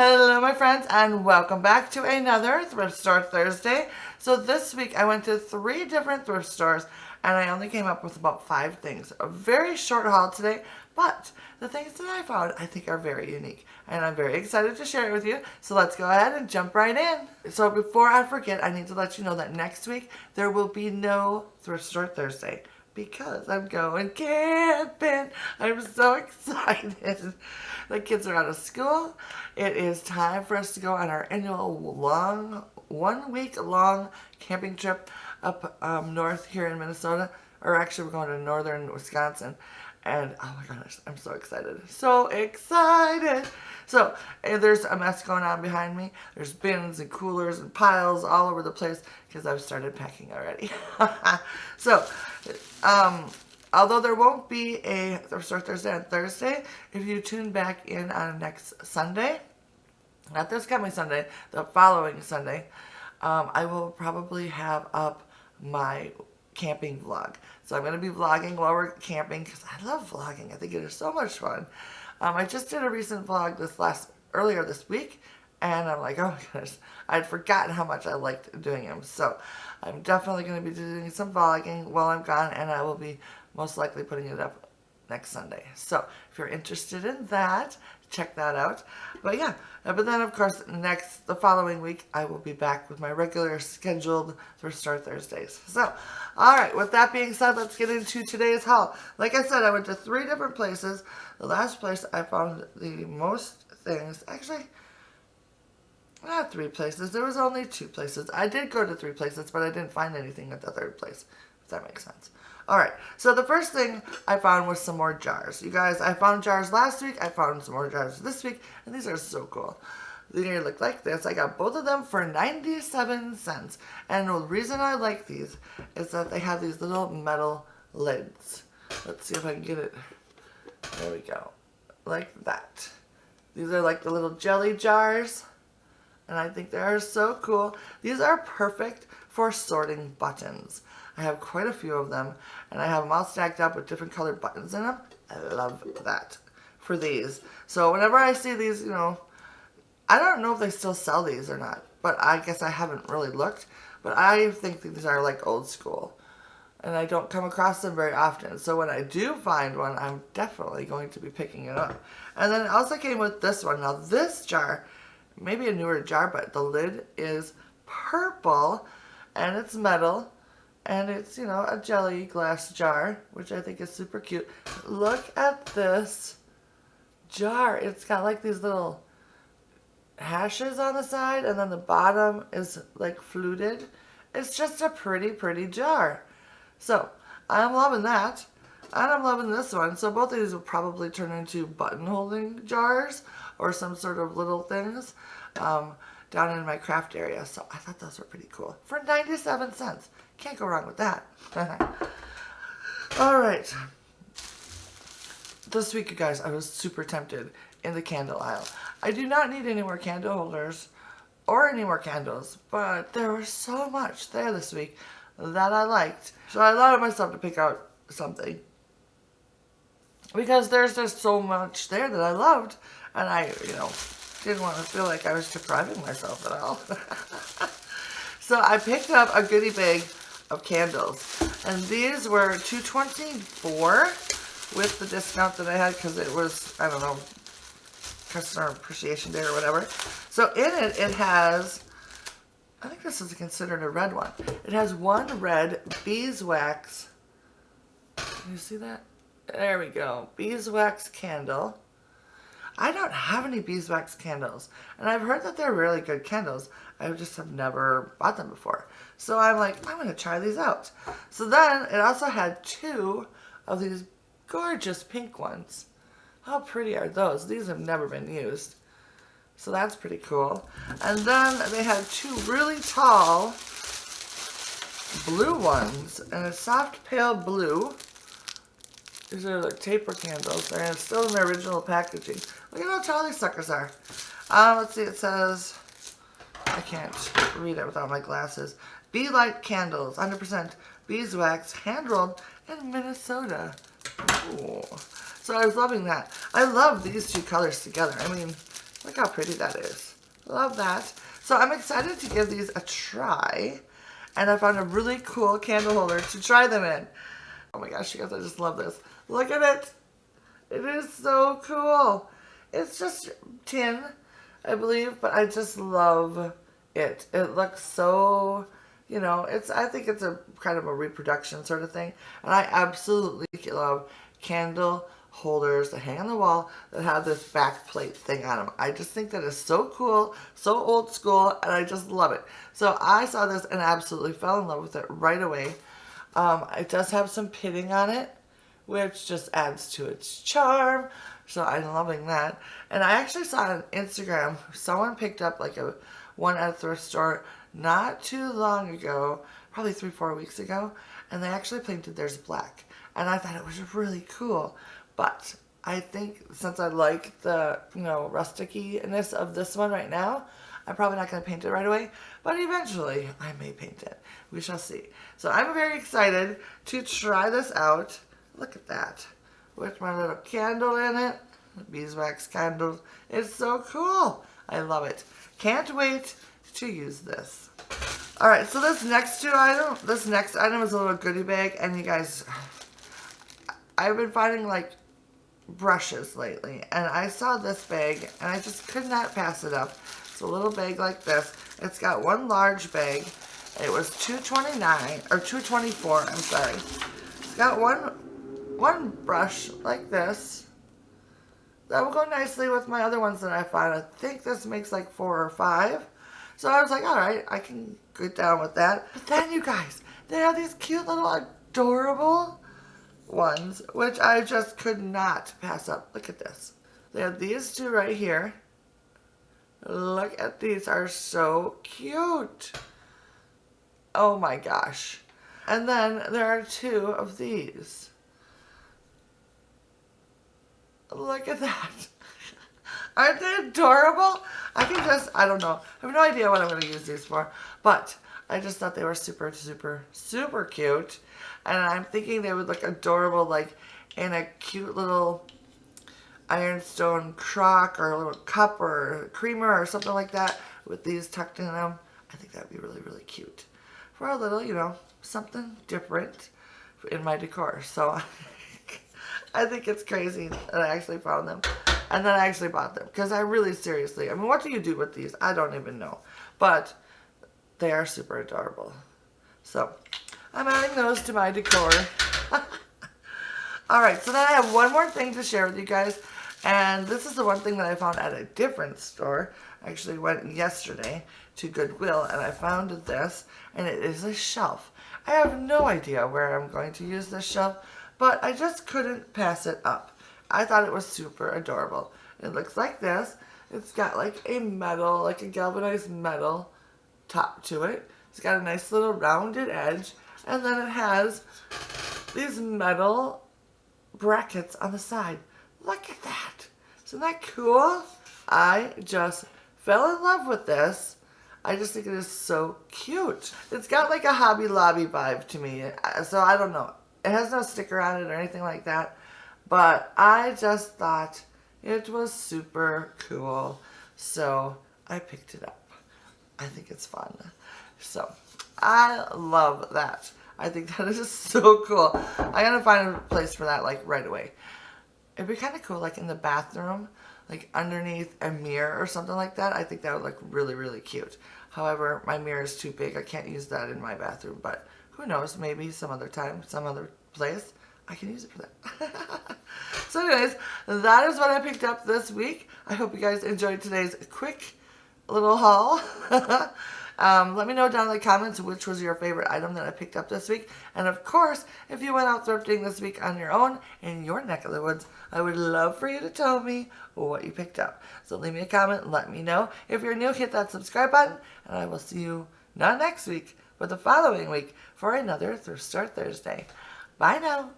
Hello my friends and welcome back to another Thrift Store Thursday. So this week I went to 3 different thrift stores and I only came up with about 5 things. A very short haul today, but the things that I found I think are very unique and I'm very excited to share it with you. So let's go ahead and jump right in. So before I forget, I need to let you know that next week there will be no Thrift Store Thursday because I'm going camping. I'm so excited. The kids are out of school. It is time for us to go on our annual 1 week long camping trip up north here in Minnesota. Or actually we're going to northern Wisconsin. And oh my gosh, I'm so excited. So excited. So there's a mess going on behind me. There's bins and coolers and piles all over the place because I've started packing already. So, although there won't be a Thrift Store Thursday on Thursday, if you tune back in on next Sunday, not this coming Sunday, the following Sunday, I will probably have up my camping vlog. So I'm going to be vlogging while we're camping because I love vlogging. I think it is so much fun. I just did a recent vlog earlier this week and I'm like, oh my gosh, I'd forgotten how much I liked doing them. So I'm definitely going to be doing some vlogging while I'm gone and I will be most likely putting it up next Sunday. So if you're interested in that, check that out. But yeah, but then of course the following week I will be back with my regular scheduled Thrift Store Thursdays. So alright, with that being said, let's get into today's haul. Like I said, I went to 3 different places. The last place I found the most things, actually not 3 places, there was only 2 places. I did go to 3 places, but I didn't find anything at the 3rd place, if that makes sense. Alright, so the first thing I found was some more jars. You guys, I found jars last week, I found some more jars this week, and these are so cool. They look like this. I got both of them for 97 cents. And the reason I like these is that they have these little metal lids. Let's see if I can get it. There we go. Like that. These are like the little jelly jars. And I think they are so cool. These are perfect for sorting buttons. I have quite a few of them, and I have them all stacked up with different colored buttons in them. I love that for these. So whenever I see these, you know, I don't know if they still sell these or not, but I guess I haven't really looked. But I think these are like old school, and I don't come across them very often. So when I do find one, I'm definitely going to be picking it up. And then it also came with this one. Now this jar, maybe a newer jar, but the lid is purple, and it's metal. And it's, you know, a jelly glass jar, which I think is super cute. Look at this jar. It's got like these little hashes on the side, and then the bottom is like fluted. It's just a pretty, pretty jar. So, I'm loving that. And I'm loving this one. So both of these will probably turn into button holding jars or some sort of little things down in my craft area. So I thought those were pretty cool. For 97 cents. Can't go wrong with that. Alright. This week, you guys, I was super tempted in the candle aisle. I do not need any more candle holders or any more candles, but there was so much there this week that I liked. So I allowed myself to pick out something. Because there's just so much there that I loved, and I, you know, didn't want to feel like I was depriving myself at all. So I picked up a goodie bag of candles, and these were $2.24 with the discount that I had because it was, I don't know, customer appreciation day or whatever. So in it, it has, I think this is considered a red one. It has one red beeswax. Can you see that? There we go. Beeswax candle. I don't have any beeswax candles, and I've heard that they're really good candles. I just have never bought them before. So I'm like, I'm going to try these out. So then it also had 2 of these gorgeous pink ones. How pretty are those? These have never been used. So that's pretty cool. And then they had 2 really tall blue ones, and a soft pale blue. These are like taper candles. They're still in their original packaging. Look at how tall these suckers are. Let's see, it says, I can't read it without my glasses. Bee Light Candles, 100% beeswax, hand-rolled in Minnesota. Ooh. So I was loving that. I love these 2 colors together. I mean, Look how pretty that is. Love that. So I'm excited to give these a try. And I found a really cool candle holder to try them in. Oh my gosh, you guys, I just love this. Look at it. It is so cool. It's just tin, I believe, but I just love it. It looks so, you know, I think it's a kind of a reproduction sort of thing. And I absolutely love candle holders that hang on the wall that have this back plate thing on them. I just think that is so cool, so old school, and I just love it. So I saw this and absolutely fell in love with it right away. It does have some pitting on it, which just adds to its charm. So I'm loving that. And I actually saw on Instagram, someone picked up like one at a thrift store not too long ago, probably 3-4 weeks ago, and they actually painted theirs black. And I thought it was really cool. But I think since I like the, you know, rustic-ness of this one right now, I'm probably not going to paint it right away, but eventually I may paint it. We shall see. So I'm very excited to try this out. Look at that. With my little candle in it. Beeswax candles. It's so cool. I love it. Can't wait to use this. Alright, so this next item is a little goodie bag, and you guys, I've been finding like brushes lately, and I saw this bag and I just could not pass it up. It's a little bag like this. It's got one large bag. It was $2.29 or $2.24, I'm sorry. It's got one brush like this that will go nicely with my other ones that I found. I think this makes like 4 or 5. So I was like, all right, I can get down with that. But then you guys, they have these cute little adorable ones, which I just could not pass up. Look at this. They have these two right here. Look at these, are so cute. Oh my gosh. And then there are 2 of these. Look at that. Aren't they adorable? I don't know. I have no idea what I'm going to use these for, but I just thought they were super, super, super cute. And I'm thinking they would look adorable like in a cute little ironstone crock or a little cup or creamer or something like that with these tucked in them. I think that would be really, really cute for a little, you know, something different in my decor. So I think it's crazy that I actually found them. And then I actually bought them because I really seriously, I mean, what do you do with these? I don't even know. But they are super adorable. So I'm adding those to my decor. Alright, so then I have one more thing to share with you guys. And this is the one thing that I found at a different store. I actually went yesterday to Goodwill and I found this. And it is a shelf. I have no idea where I'm going to use this shelf, but I just couldn't pass it up. I thought it was super adorable. It looks like this. It's got like a metal, like a galvanized metal top to it. It's got a nice little rounded edge. And then it has these metal brackets on the side. Look at that. Isn't that cool? I just fell in love with this. I just think it is so cute. It's got like a Hobby Lobby vibe to me. So I don't know. It has no sticker on it or anything like that. But I just thought it was super cool. So I picked it up. I think it's fun. So I love that. I think that is just so cool. I gotta find a place for that like right away. It'd be kind of cool like in the bathroom, like underneath a mirror or something like that. I think that would look really, really cute. However, my mirror is too big. I can't use that in my bathroom, but who knows, maybe some other time, some other place, I can use it for that. So anyways, that is what I picked up this week. I hope you guys enjoyed today's quick little haul. Let me know down in the comments which was your favorite item that I picked up this week. And of course, if you went out thrifting this week on your own in your neck of the woods, I would love for you to tell me what you picked up. So leave me a comment and let me know. If you're new, hit that subscribe button. And I will see you not next week, but the following week for another Thrift Store Thursday. Bye now.